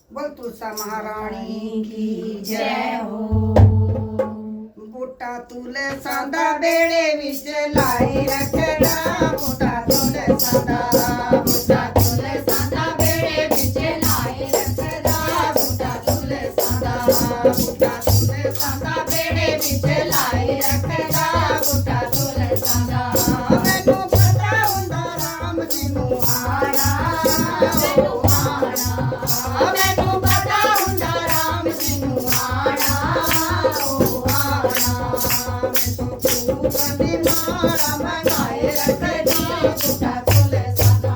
बोल तुलसा महारानी की जय हो। बूटा तुले सांदा बेड़े विच लाई रखड़ा बूटा तुले सांदा बूटा तुले सांदा बेड़े विच लाई रखदा बूटा तुले सांदा बूटा तुले सांदा बेड़े विच लाई रखदा बूटा तुले सांदा मैनू पता हुंदा राम जी नू आना मैनू आना मैनू पता हुंदा राम जी नू आना ओ आना कभी मारा मनाए रखदा बूटा तुले सांदा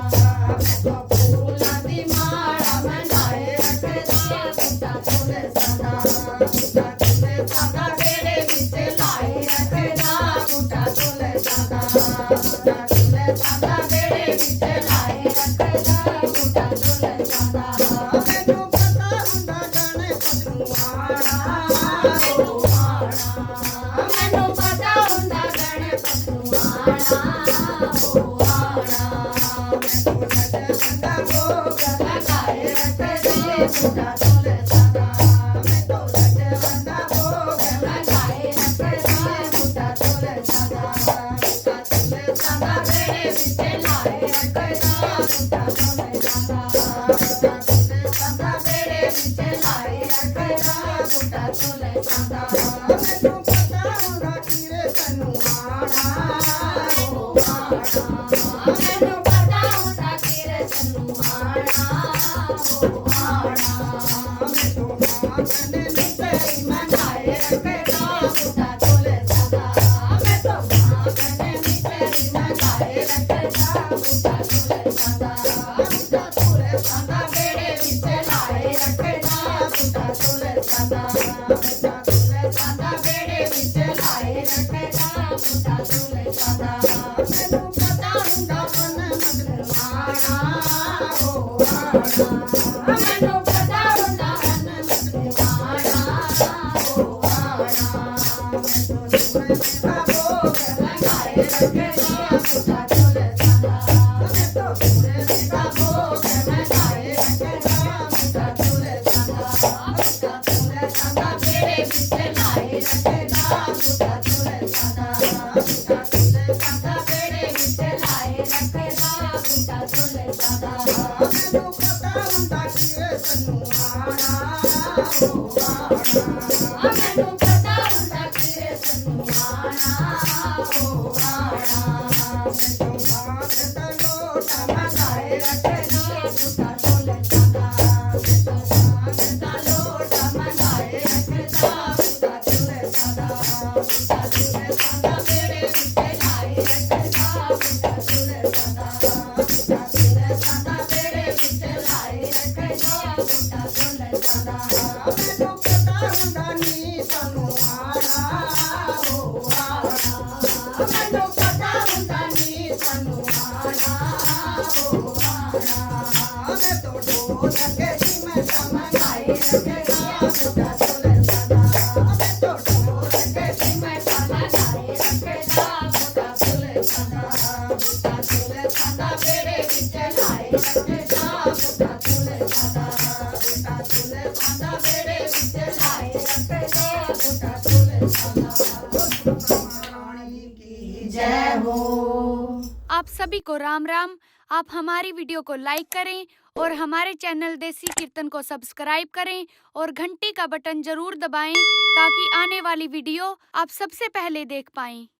मैं तो फूलां दी माला मनाए रखदा बूटा तुले सांदा बूटा तुले सांदा बेड़े विच लाई रखदा बूटा तुले सांदा बूटा तुले सांदा बेड़े विच लाई रखदा बूटा तुले सांदा मैनू पता हुंदा जाने पतनू आना मैनू आना मैनू पता हुंदा गणपत नू आना ओ आना बंदा भोग लगाए रखदे बूटा तुले सांदा मैं तो बंदा भोग लगाए रखदा बूटा तुले सांदा बूटा तुले सांदा बेड़े विच लाए रखदा बूटा तुले सांदा बूटा तुले सांदा बेड़े विच लाए रखदा बूटा तुले सांदा मैनू पता हुंदा कीरे तनू आना ओ आना मैनू पता हुंदा तेरे तन्नू आना ओ आना मैनू मांगने तेरी मनाए रखदा बूटा तुले सांदा मैं तो मांगने तेरी मनाए रखदा बूटा तुले सांदा बूटा तुले सांदा बेड़े विच लाए रखदा बूटा तुले सांदा बूटा तुले सांदा बेड़े विच लाए रखदा बूटा तुले सांदा मैनू पता हुंदा मन मगनू आना ओ आना मैनू पता हुंदा मन मगनू आना ओ आना बंदा भोग लगाए रखदा बूटा तुले सांदा मैं तो बंदा भोग लगाए रखदा बूटा तुले सांदा बूटा तुले सांदा बेड़े विच लाए रखदा बूटा तुले सांदा बूटा तुले सांदा बेड़े विच लाए रखदा बूटा तुले सांदा मैनू पता हुंदा कीरे तनू आना ओ आना मैनू पता हुंदा तेरे तन्नू आना ओ आना मैनू मांगदा लोटा लगाए रखदा बूटा तुले सांदा मैं तो मांगदा लोटा मनाए रखदा बूटा तुले सांदा बूटा तुले सांदा बेड़े विच लाए रखदा बूटा तुले सांदा बूटा तुले सांदा बेड़े विच लाए रखदा बूटा तुले सांदा मैनू पता हुंदा नी तनू आना ओ आना मैनू पता हुंदा नी तन्नू आना ओ आना मैं तो ढोल के जी में मनाए रखदा बूटा तुले सांदा मैं तो ढोल के जी में मनाए रखदा बूटा तुले सांदा बूटा तुले सांदा बेड़े विच लाए रखदा बूटा तुले सांदा बूटा तुले सांदा बेड़े विच लाए रखदा बूटा तुले सांदा महारानी की जय हो। आप सभी को राम राम। आप हमारी वीडियो को लाइक करें और हमारे चैनल देसी कीर्तन को सब्सक्राइब करें और घंटी का बटन जरूर दबाएं ताकि आने वाली वीडियो आप सबसे पहले देख पाएं।